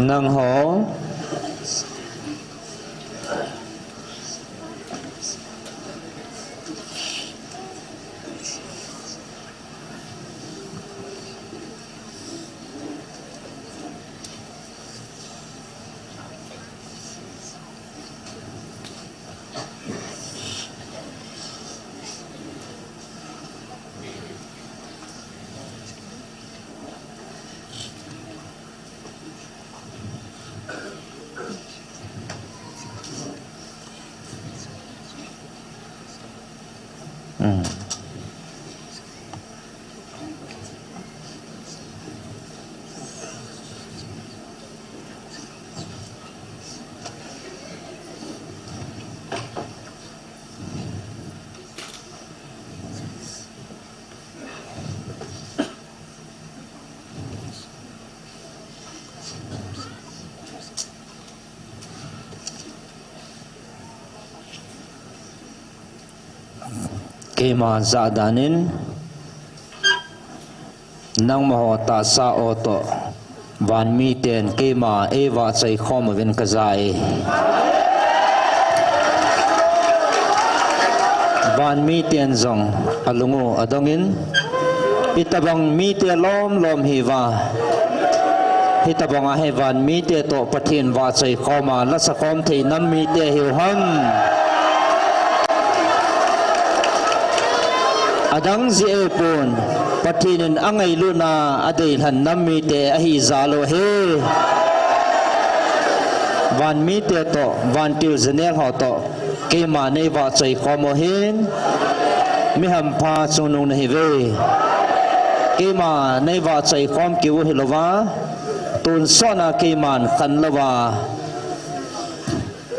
nâng hổ kema zadanin nang maho ta sa oto van mi ten kema eva chai khom ven kazai van mi ten zong alungu adongin itabang mi te lom lom hiwa hitabang a hevan mi te to pathin wa chai khoma la sa khom thei nam mi te hiu ham adang zi epon patinin angai luna adil han nammi te ahi zalo he van mi te to van til zenel ho to kema nei wa chai khomo hin mi ham pha chunung nei ve kema nei wa chai khom kiu hilowa tun sona keman khan lawa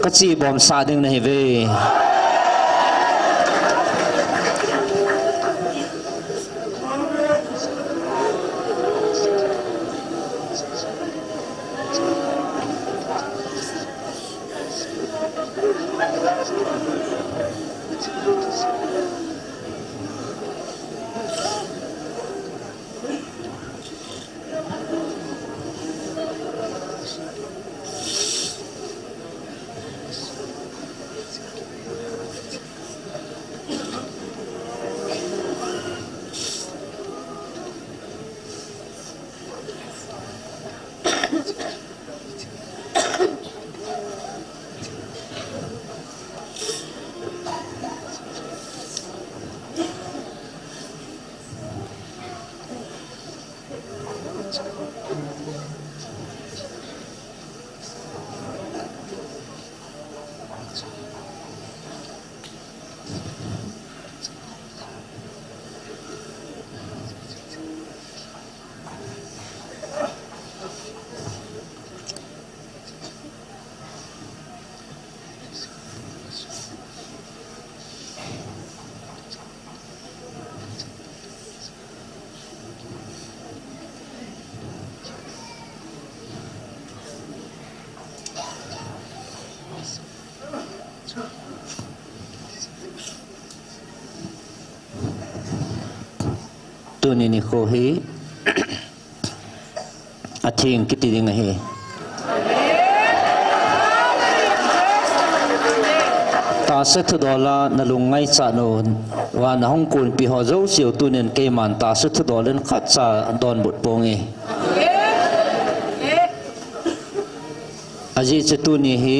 kachi bom sa ding nei ve tu ni ko hi athing kiti ding hi ta se thu dola na lungai cha no wa na hong kun pi ho zo siu tu nen ke man ta se thu dolen khat cha don but pongi aji che tu ni hi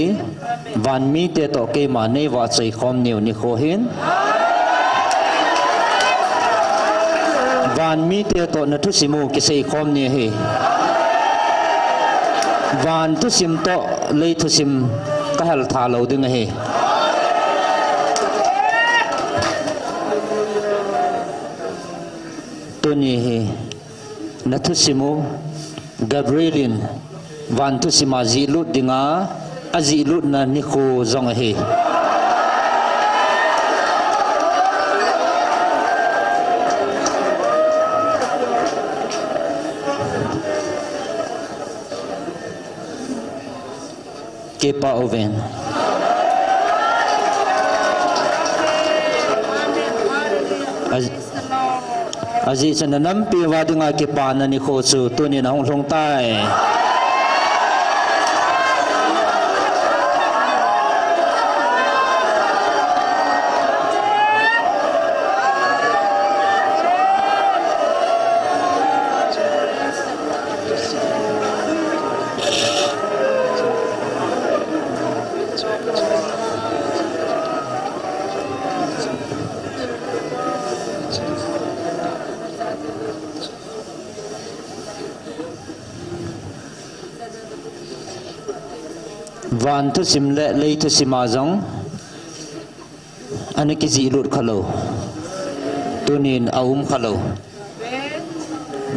van mi te to ke ma nei wa chai khom niu ni ko hin van mi te to na thu simu ki sei khom ni hi van thu sim to le thu sim ka hal tha lo ding hi tu ni hi na thu simu gabrielin van thu sima zi lut dinga azi lut na ni ko zong hi kepa oven aji sananam pi wa dinga ki pana ni kho chu tuni na hong thong tai van tu sim le lei tu sima zong ani ki ji lut khalo tunin aum khalo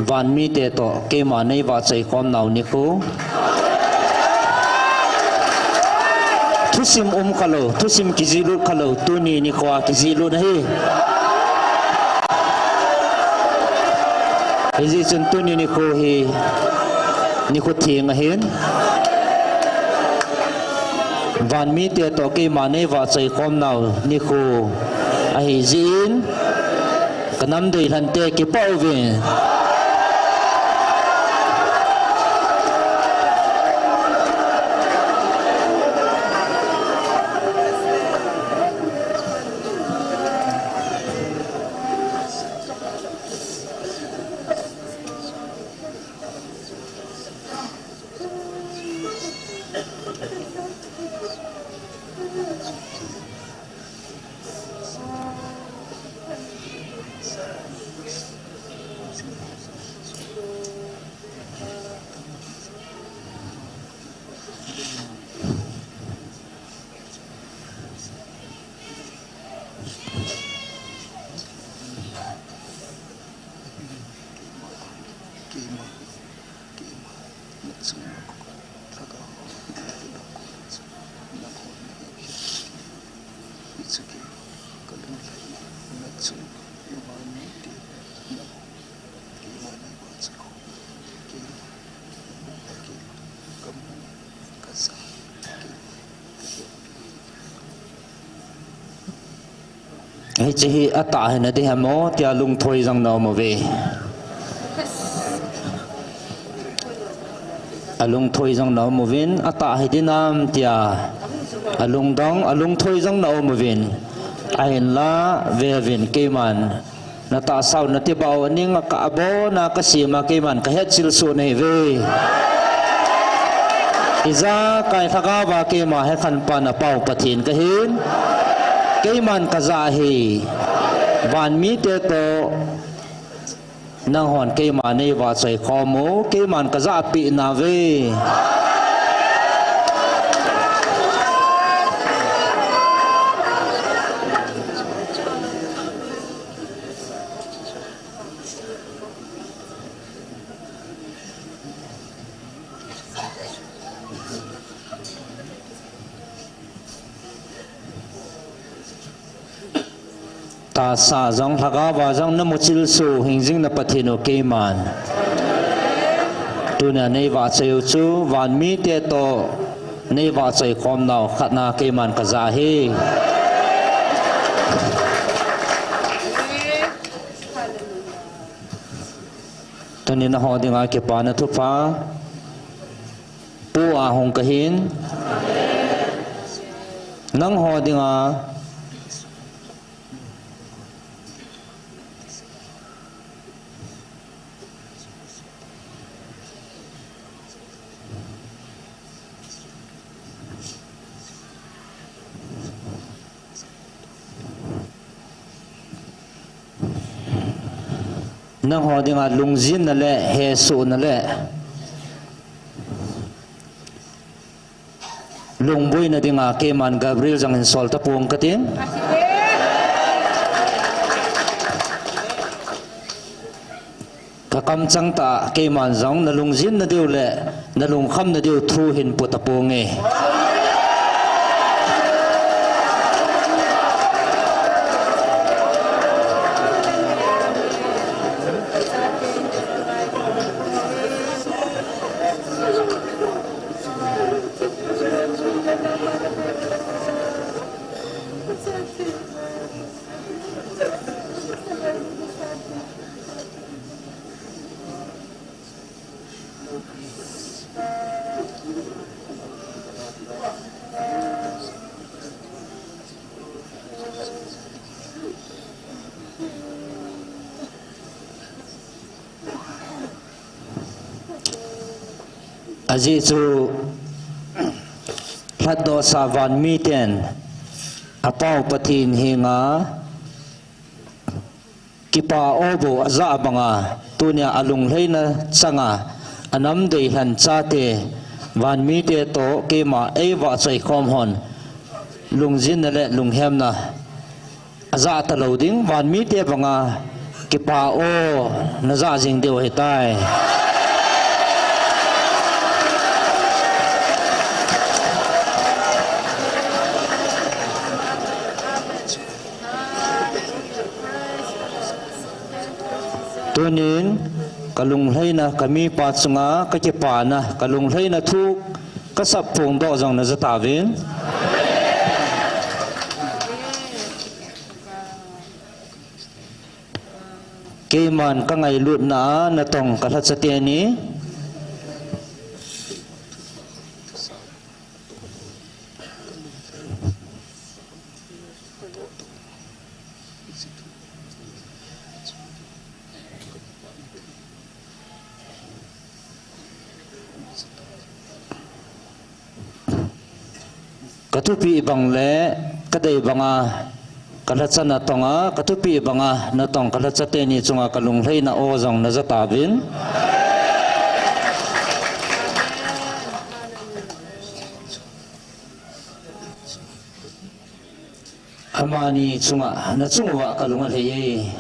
van mi te to ke ma nei wa chai khom nau ni khu tu sim khalo tu sim ki ji lut khalo tuni ni khwa ki ji lut hi ji chen tuni ni khu hi ni khu thing a hen van mi te to ke mane wa chai khom nau ni khu a hi zin kanam dei han te ki pau ve ai chi ata na de hamo tia lung thoi jang no mo ve alung thoi jang no mo vin ata hi dinam tia alung dong alung thoi jang no mo vin ain la ve vin ke man na ta sau na ti baw ning ka abo na ka sima ke man ka het sil su nei ve iza kai thaka ba ke ma he khan pa na pau pathin ka hin ke man ka za hi van mi te to nang hon ke ma nei wa chai kho mo ke man ka za pi na ve ta sa jong thaga wa jong na muchil su hingjing na pathino ke man tuna nei wa cheu chu van mi te to nei wa chai khom nau khatna ke man ka za he tani na ho dinga ke pa na thu pa pu a hong ka hin nang ho dinga nang ho dinga lungjin na le he su na le lungbui na dinga ke man Gabriel jang in sol ta puang katin ka kam chang ta ke man jong na lungjin na diu le na lung kham na diu thu hin pu ta puang e aji chu hladdo savan mi ten apau pathin hinga kipa obo aza banga tunya alung leina changa anam dei han chate van mi te to kema ewa chai khom hon lungjin le lunghem na aza ta loading van mi te banga kipa o naza jing deu hetai tunin kalung leina kami patsunga kakipa na kalung leina thuk kasap pung do jong na zatawin keman kangai lut na natong kalat satiani katupi ibang le kadai banga kalatsa na tonga katupi banga na tong kalatsa teni chunga kalunglei na ozong na zatabin amani chunga na chungwa kalunglei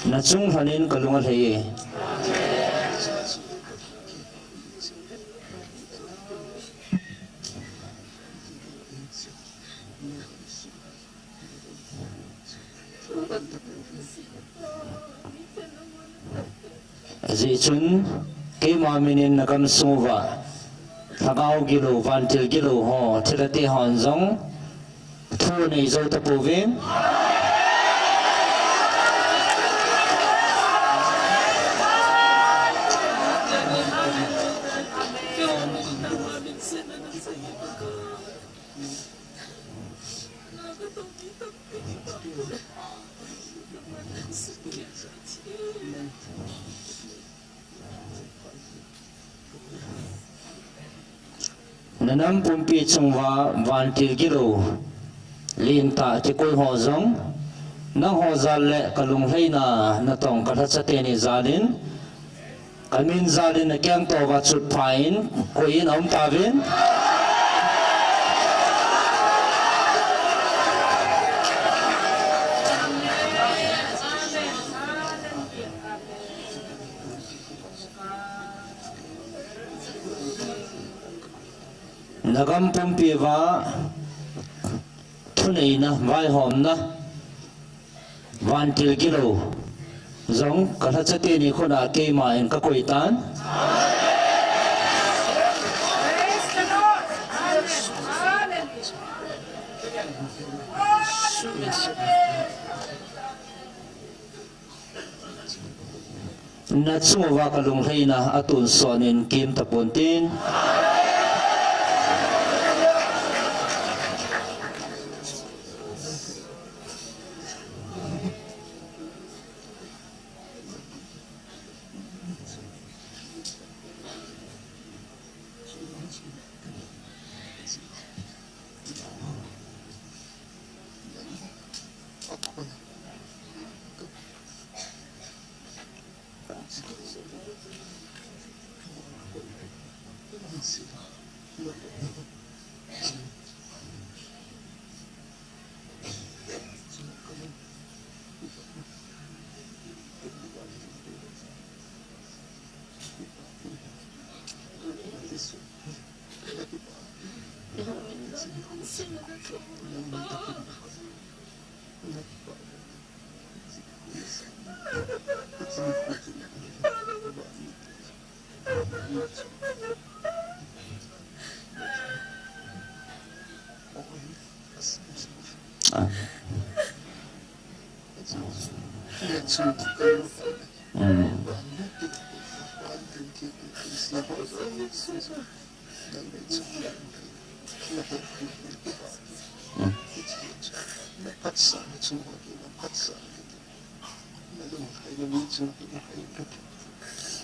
na chung hanin kalunglei Zicun kema minin nakam suwa thakau gilo vantil gilo ho thilati honzong thu nei zo tapuvin nanam pumpi chungwa vantil gilo linta tikoi hozong nang hozal le kalung heina na tong kathachate zalin kamin zalin na kyang to wa chut phain koin om tavin nagam pumpi wa thunei na vai hom na vantil gilo zong kathachate ni khona ke ma en ka koitan na chungwa kalung heina atun sonin kim tapontin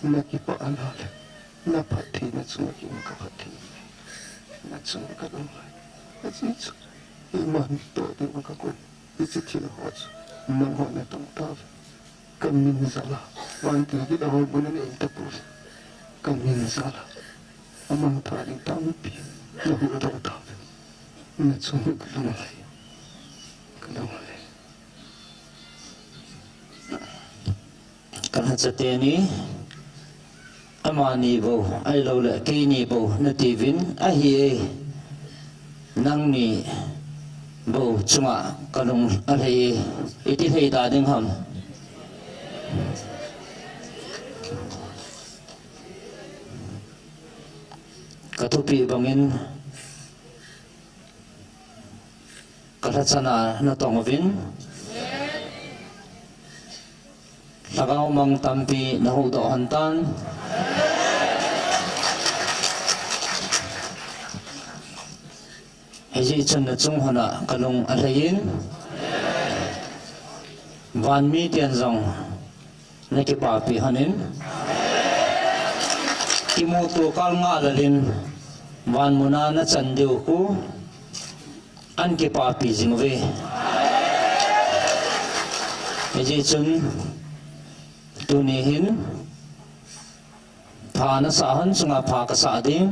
nakipaalala napati na sumaki makapati na sumaka lumay asitso iman to di makakun isitila hots nangho na tungtav kaminzala wanti kita hobuna na intapus kaminzala amang taring tampi na hutaw-taw na sumaka lumay kalumay kan sa teni amani bo ai lo le kini bo na tivin a hi nang ni bo chunga kalung alai iti thei ta ding ham katupi bangin kalatsana na tongvin tagaw mang tampi na hudo hantan heji chun na chung hana kalung alayin van mi tian zong na ki papi hanin imutu kal nga lalin van muna na chandiw ku an ki papi jingwe heji chun tunihin pha na sa han chunga pha ka sa ding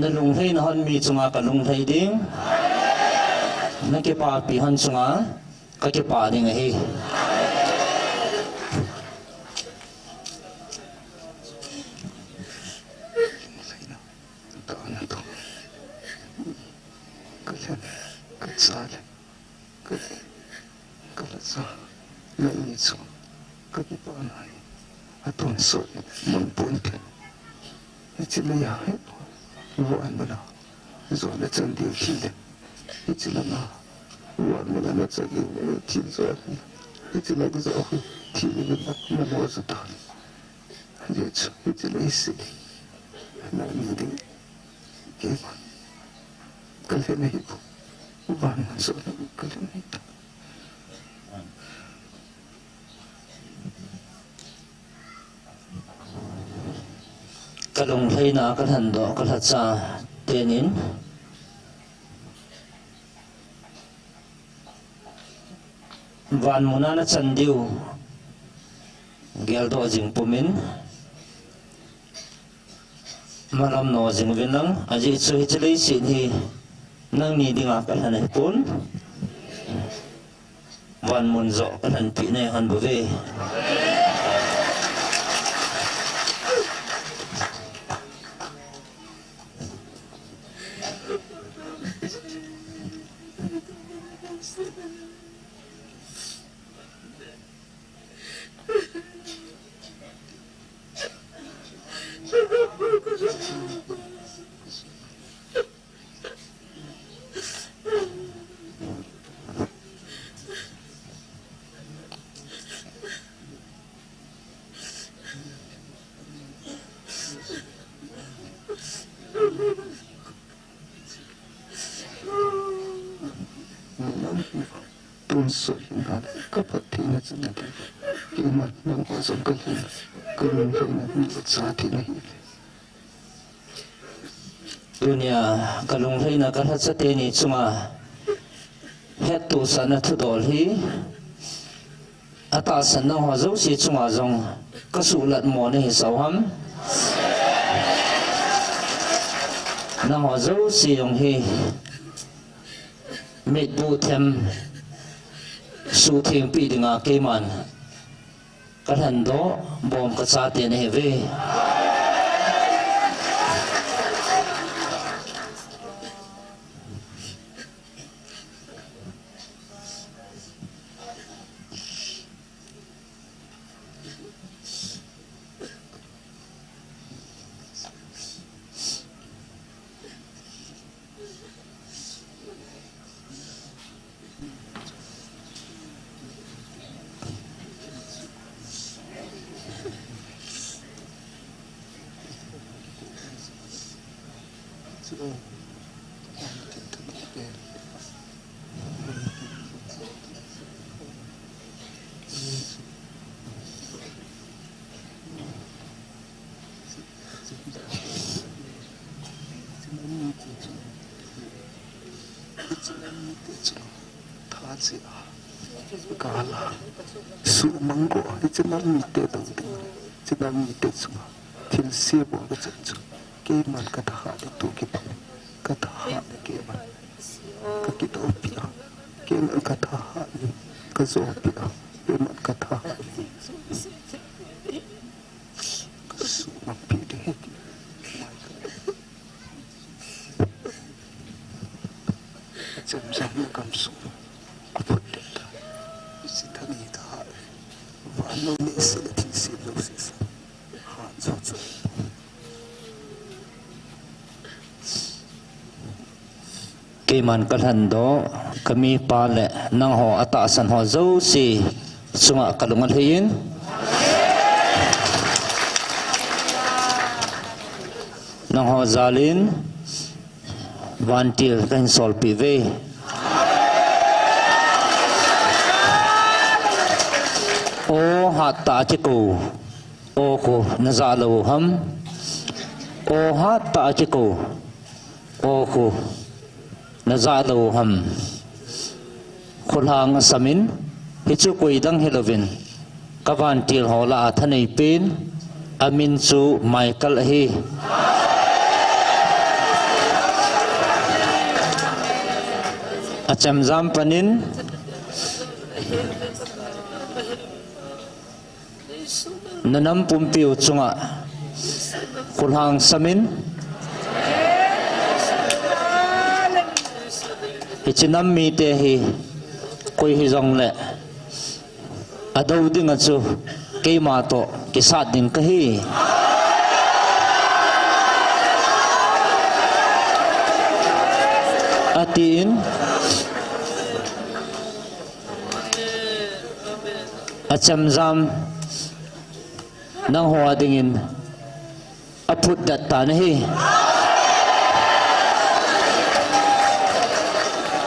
na lung thei na han mi chunga ka lung thei ding na ke pa pi han chunga ka ke pa ding hi Kakipanay atun so munpunte ichilaya buwan mo na zo na chandi hile ichilana buwan mo na chagi chinzo ichilaga zo tili na manozo ta yecho ichilisi na nidi kema kalena hipo buwan mo zo na kalena hipo kalung thei na kal han do kal hatsa tenin van muna na chandiu gel do jing pumin malam no jing vinang aji chu hi chlei sin hi nang ni dinga kal han pun van mun zo kal han pi ne han bove tunso hinal kapati na sanati kimat ng osong kalina kalun na nilot sa atin na hili dunia kalung thei na kal hatsa teni chunga hetu sana thudol hi ata san na ho zo si chunga zong kasulat mo ne sawham na ho zo si yong hi mit bu them su thieng pi dinga keman kal han do bom ka sa te ne ve Thazia Gala Sumanggo it's an unlimited it's an unlimited till Sebo the church came and Katahadi to keep Katahadi came Kakitopia came and Katahadi Kazopia came and Katahadi Sumapidi Samsung comes about it. Is it any time? One only setting synopsis. Hands on. Kiman kalhando kami pale nang ho ataasan ho zo si sunga kalungan hiyin nang ho zalin vantil kan sol pive o hatta chiko o ko nazalo ham o hatta chiko o ko nazalo ham khulhang samin hichu koidang helovin kavantil hola athanei pen amin chu michael hi acham zam panin nanam pumpiu chunga khulhang samin hichinam mi te hi koi hi jong le adau ding achu keima to kisat din ka hi atin acham zam nang hoa dingin aput dat ta na hi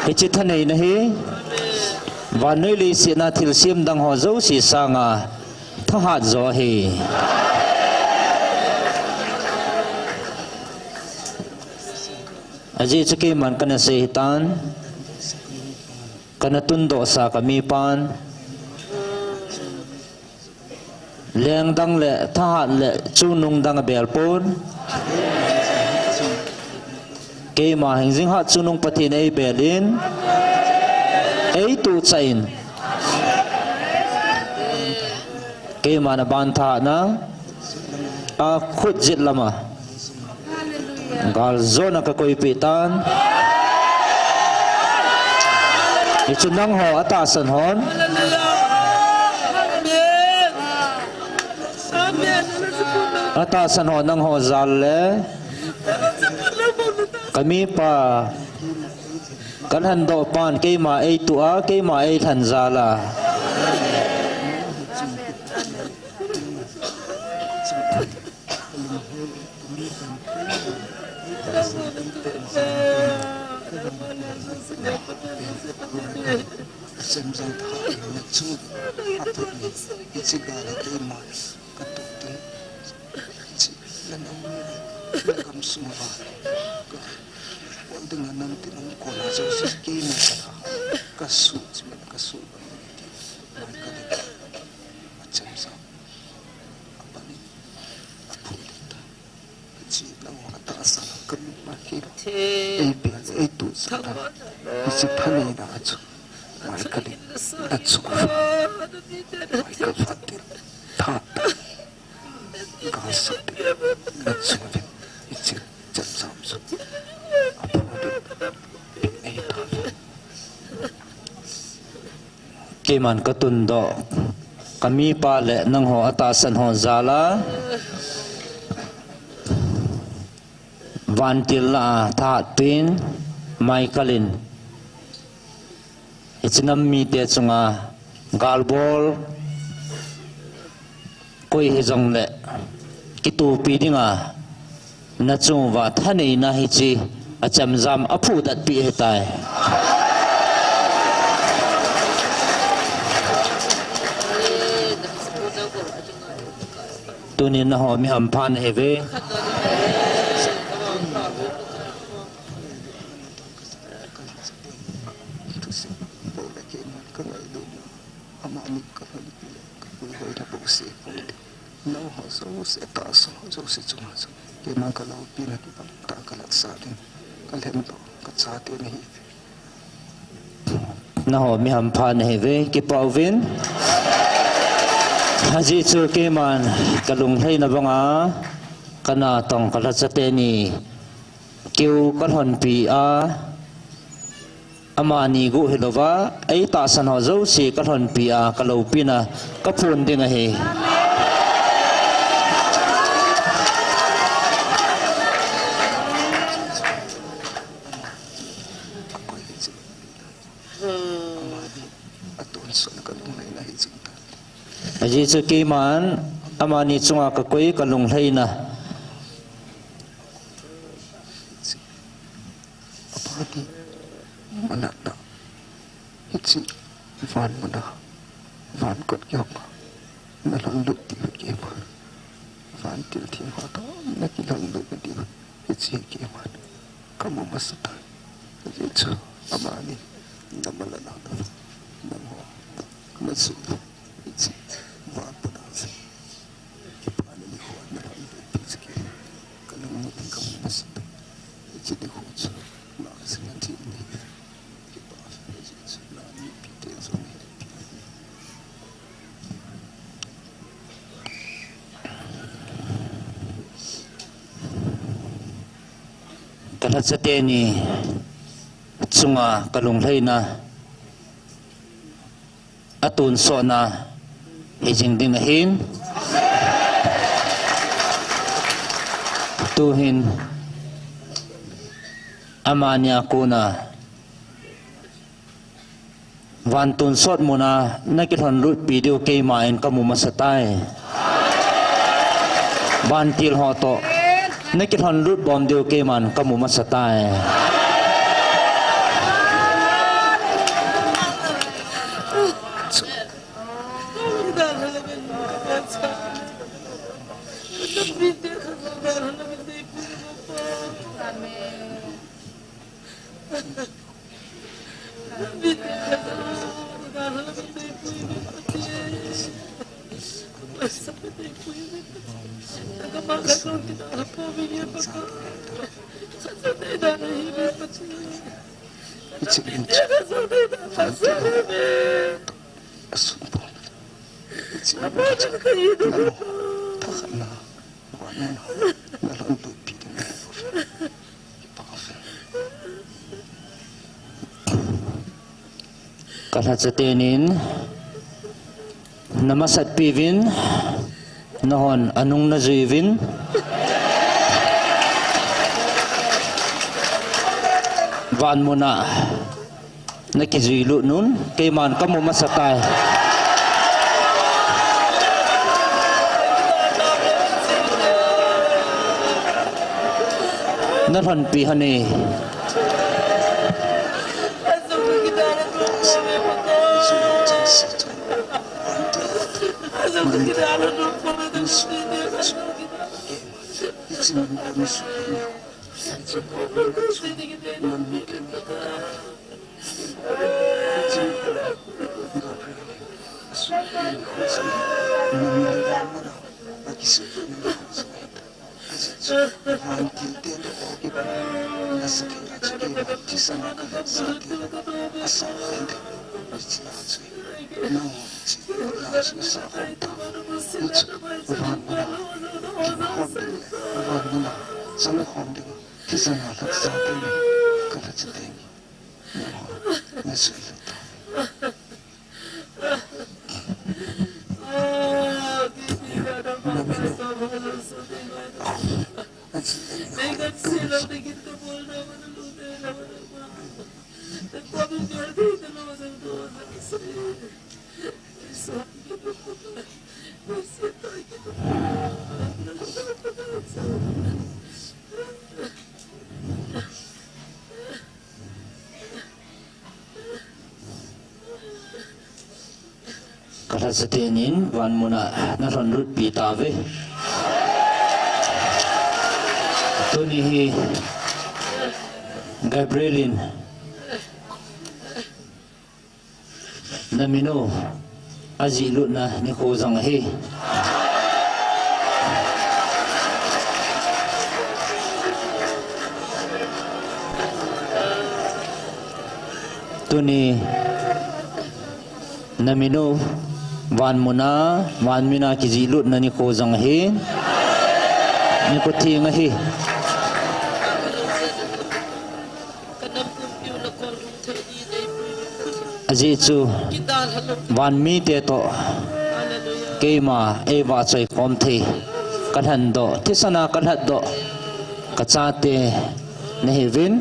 hichi thanei na hi vanoi li si na thil sim dang ho zo si sanga thahat zo hi aji chake man kana se hitan kana tundo sa kami pan leng dang le thahat le chunung dang belpon ke ma hingjing ha chunung pathin ei belin ei tu chain ke ma na ban tha na a khut jit lama gal zona ka koi pitan ichunang ho atasan hon atasan hon nang ho zal le kami pa kan hando pan ke ma ei tu a ke ma ei than zala Samsung thai na chu atut ni ichigala ke ma katutun chi lanang ni kam sumwa dengan nanti nang kola so sikini kasu semen kasu mereka macam sa apa ni apa kita kecil nang kata asal kami mahir itu sekarang isi thani na acu mereka ni acu mereka fatir thata kasat acu isi jam samsung keman katundo kami pale nang ho atasan ho zala vantil la that pin michaelin ichinam mi te chunga galbol koi hi jong le kitu pi dinga na chu wa thanei na hi chi acham zam aphu dat pi hetai tunin na ho mi ham phan heve se pung no ho so se ta so so se chung so ke ma ka lau pi na ki pa ta ka lat sa din ka lem to ka cha te ni na ho mi ham phan he ve ki pawin haji chu ke man kalung thei na banga kana tong kala chate ni kiu kan hon pi a amani gu hilova ai ta san ho zo si kan hon pi a kalo pi na ka phun ding a he haji chu ke man amani chunga ka koi kalung thei na apati manata hitsi van mana van kot yok na lang lu ti ke ma van til thi ho to na ki lang lu ti hitsi ke ma kamu masata hitsi amani namala na namo masu hitsi van pada ki pani ni ho na lang lu ti ke kalam ni kamu masata hitsi di ho na sinati ni ki pa hitsi na ni pi te so ni kala chate ni chunga kalung thei na atun so na hejing ding na hin tu hin amanya kuna van tun sot muna nakithon lut video ke main kamu masatai van til ho to nakithon lut bom dio ke man kamu masatai kala chatenin namasat pivin nahon anung na zuivin van muna nakizuilu nun kay man kamu masatay naran pihani kala satenin van muna naran lut pitave tunihi Gabrielin namino aji lut na ni ko zang hi tuni namino wan mina ki ji lut na ni ko zang hi ni ko thi nga hi aji chu wan mi te to keima eva choi kom thi kan han do thisana kan hat do ka cha te ne hevin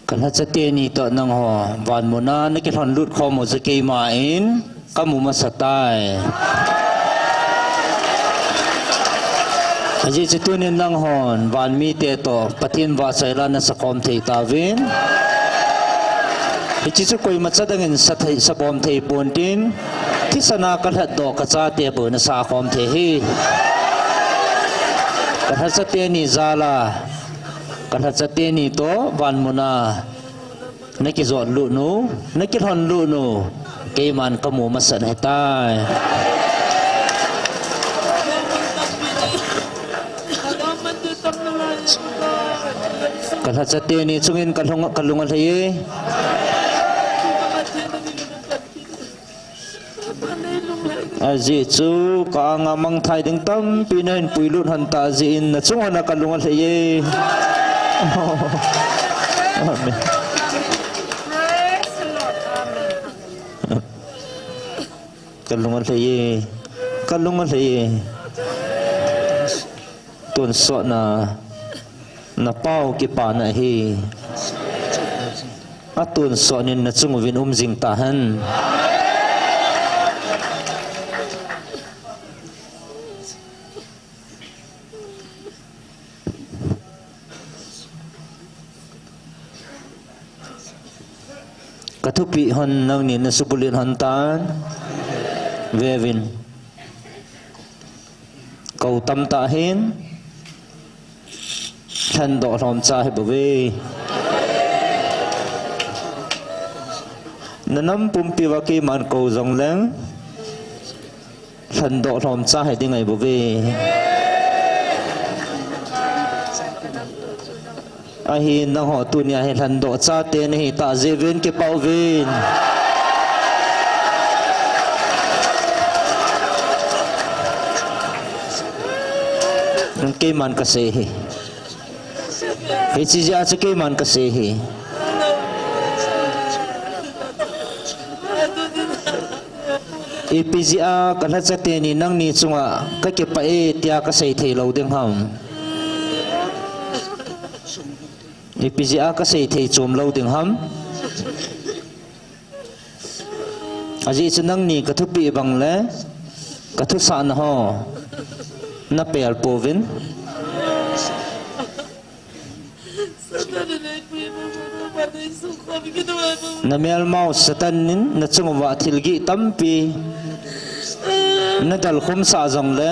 kan hat sa te ni to nang ho wan mo na ki thon lut kho mo sa ke ma in ka mu ma sa tai aji che tu ni nang hon wan mi te to pathin wa sai la na sa kom thei ta vin chi chu koi ma cha dangin sa thei sa bom thei pon tin thi sana kan hat do ka cha te bu na sa kom thei hi kan hat sa te ni zala kan hat sa te ni to wan mo na ki zon lu nu ki thon lu nu ke man ka mu ma sa hai tai kan hat sa te ni chungin kan lungal thei aji chu ka nga mang thai ding tam pinen puilut han ta ji in na chung na kan lungal thei amen kalungan thei tuan so na pau ki pa na hi atun so nin na chung vin jing ta han kathupi hon nang ni na subulin han tan vevin cầu tâm ta hen thân độ thom cha hay bờ nanam pum piwa ki man cầu dòng leng thân độ thom cha hay đi ngày bờ ahi na ho tu nia he thân độ cha tên hi ta zevin ki pau vin ke man ka se hi he chi ja chu ke man ka se hi epizia kan ha cha te ni nang ni chunga ka ke pa e tia ka sei thei lo ding ham epizia ka sei thei chom lo ding ham aji chu nang ni ka thu pi bang le ka thu sa na ho na pel povin na mel mau satanin na chungwa thilgi tampi na dal khum sa jong le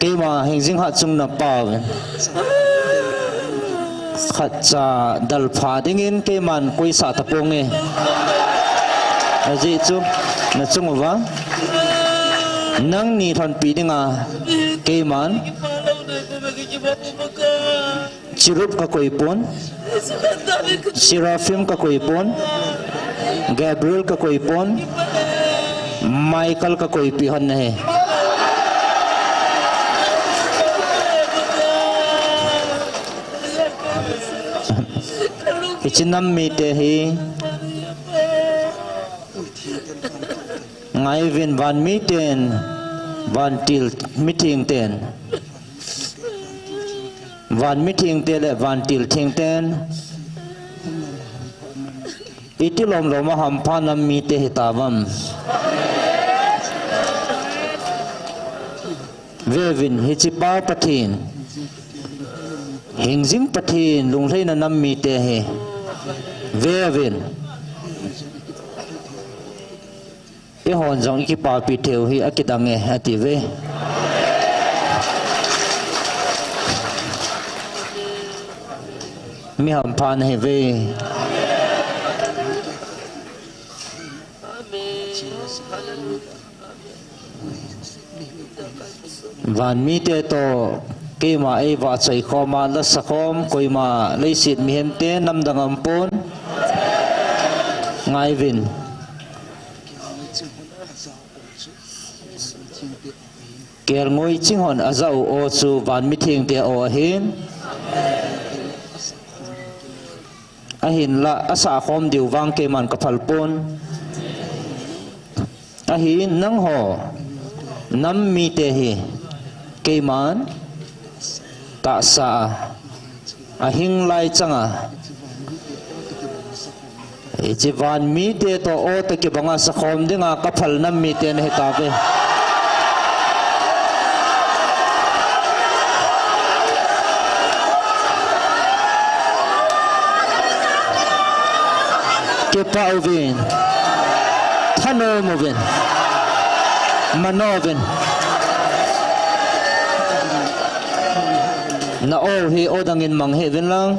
ke ma hingjing ha chung na pawin khatcha dal pha dingin ke man koi sa taponge aji chu na chungwa nang ni thon pi dinga ke man chirup ka koi pon sirafim ka koi pon Gabriel ka koi pon Michael ka koi pihon na he Ichinam mi te hi Ngai vin van meeting van til meeting ten van meeting te le van til thing ten itilom loma hampanam mi te hitavam vevin hichipa pathin hingjing pathin lunglei na nam mi te he vevin e hon jong ki pa pi theu hi akidange ati ve mi ham phan he ve van mi te to ke ma e wa chai khoma la sakhom koi ma leisit mi hem te nam dangam pon ngai vin ker ngoi ching hon azau o chu van mi thing te o hin a hin la asa khom diu wang ke man ka phal pon a hin nang ho nam mi te hi ke man ta sa a hing lai changa e chi van mi te to o te ke banga sa khom dinga ka phal nam mi te ne ta ve ke pauvin thano movin manovin na o hi odangin mang he vin lang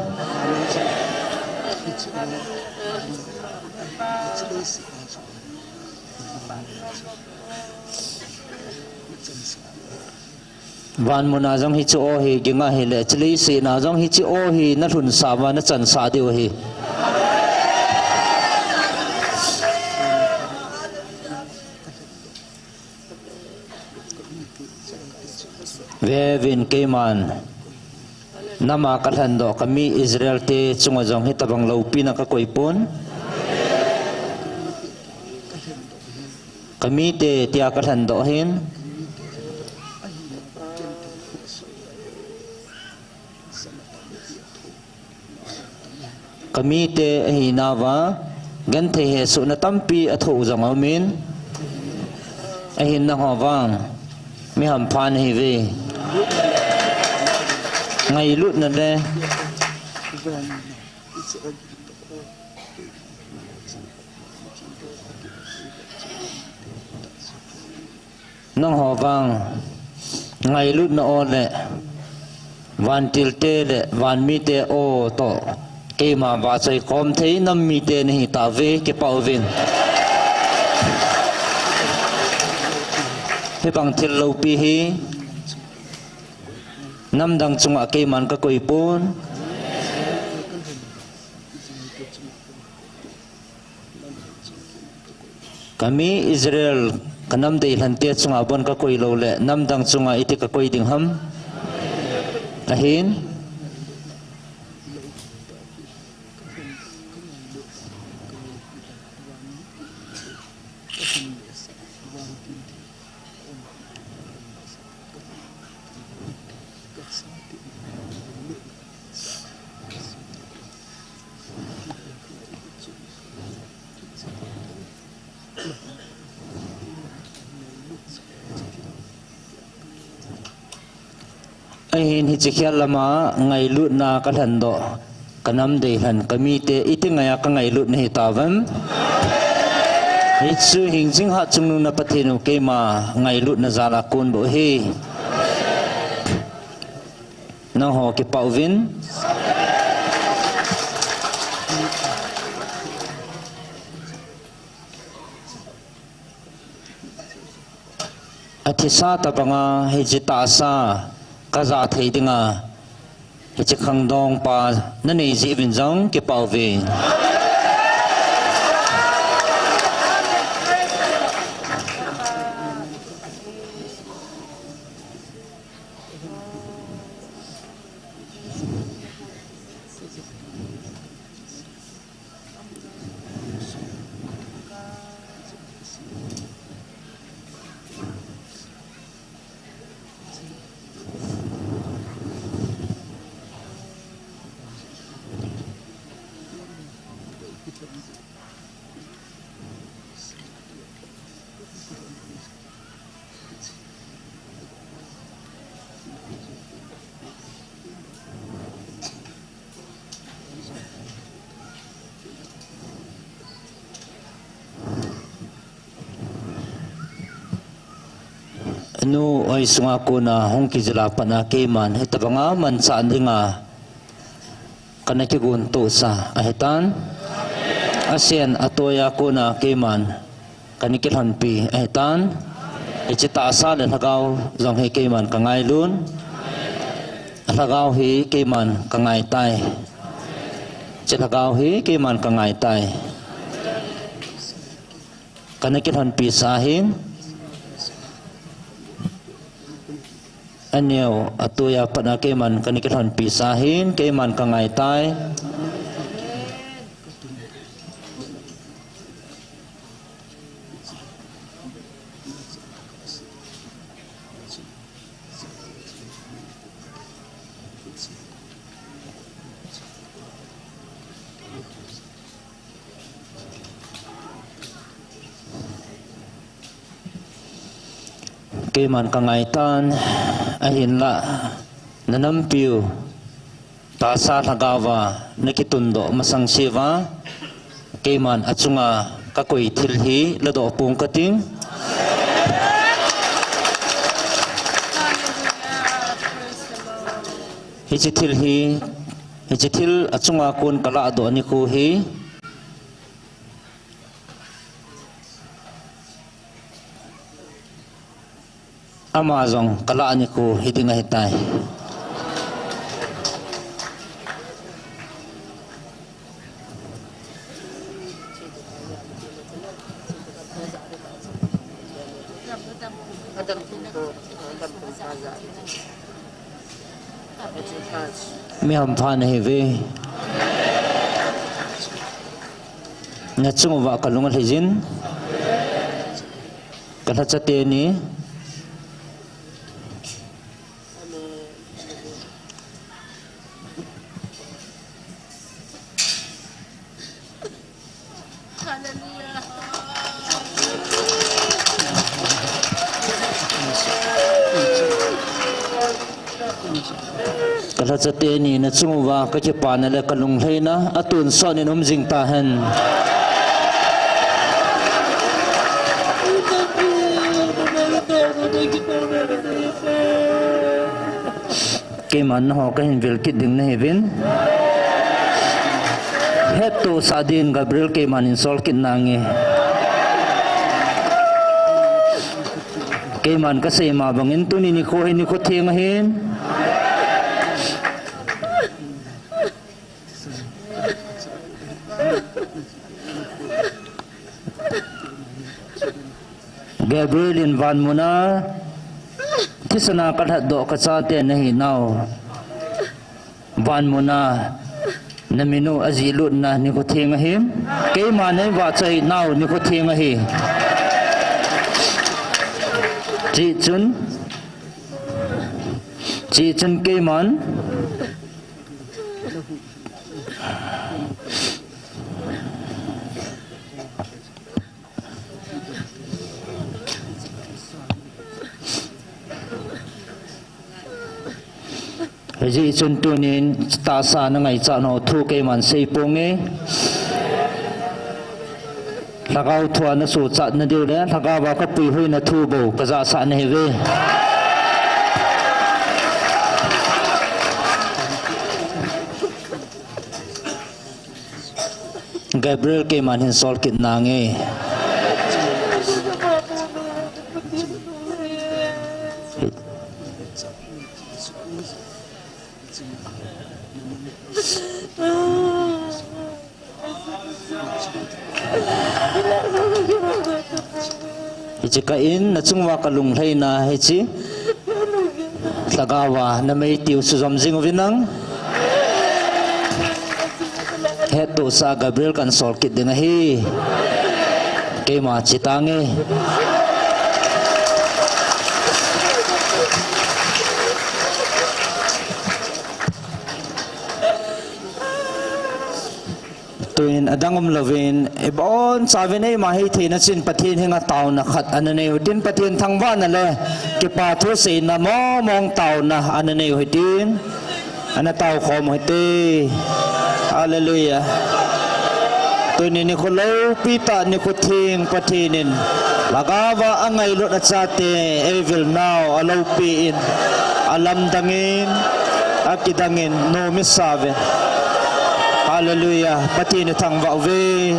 van mo na jong hi chu o hi ginga hi le chli si na jong hi chu o hi na thun sa wa na chan sa deu hi vevin keman nama kathan do kami Israel te chunga jong hi tabang lo pina ka koipon kami te tia kathan do hin kami te hinawa gan the he su na tampi atho jong amin ahin na hawang mi ham phan hi ve ngày lụt nè đây nông hồ vàng ngày lụt nó o lệ van til tê lệ van mi tê o to cái mà bà chơi com thấy năm mi tê này ta về cái bảo viên cái bằng til lâu pi hi nam dang chunga ke man ka koi pon kami Israel kanam de hante chunga bon ka koi lo le nam dang chunga iti ka koi ding ham ahin ahin hi chikhia lama ngai lut na ka than do kanam de han kami te iti ngaya ka ngai lut ni tavam hi chu hing jing ha chung na pathinu ke ma ngai lut na zala kun bo hi na ho ke pauvin athisa ta banga hi jita sa kaza thei dinga hi chi khang dong pa na nei ji vin jong ke pau ve Nu ay sunga ko na hong kijalapan na keman hitabanga man saan nga kanakigunto sa ahitan asyan atoya ko na keman kanikilhanpi ahitan ichita asal hagaw zong hi keman kangaylun hagaw hi keman kangaytay hagaw hi keman kangaytay kanikilhanpi sa ahin anyo atuya panakeman kanikilhan pisahin keman kangaytay keman kangaitan ahinla nanampiu tasa hagawa nakitundo masang siva keman atsunga kakoy tilhi lado pung kating hijitil atsunga kun kala ado anikuhi Amazon kalaan ko hindi nga hitay. May hampan na heavy. Natsunguwa kalungan hijin. Kalat sa tini. Kalat sa tini na sumuwa kacipan na kalunghay na atun sa ninumzing tahan. Kiman ho kahin vilkit ding na heaven. Heto sa din Gabriel kiman insolkit nangi. Kiman kasi mabangin to ninikuhin ni ko tingahin. Gabriel invan mo na tisana kalhado ka sa atin na hinaw van mo na naminu azilun na ni ko tingahim kay manay watsay naw ni ko tingahi Chichun kay man Jadi contohnya tasa na ngay sa no thu kay man say ponge lagaw thua na su chat na diu le lagawa ka pui hui na thu bo kaza sa na heve Gabriel kay man hin sol kit nange Hici kain na tsungwa kalunghay na hici tagawa na may tiyo suzamzing uvinang heto sa Gabriel kan solkit din ahi kay mga citange tuin adangum lovin ibon sabi na mahi tina sin patin hinga tao na khat anane din patin thangwa na le ki pa thu se na mo mong tao na anane din ana tao ko mo hiti hallelujah tuin ni ko lo pita ni ko thing patinin lagawa angai lot at sate evil now alo piin alam dangin akidangin no misabe hallelujah pati ni thang wa ve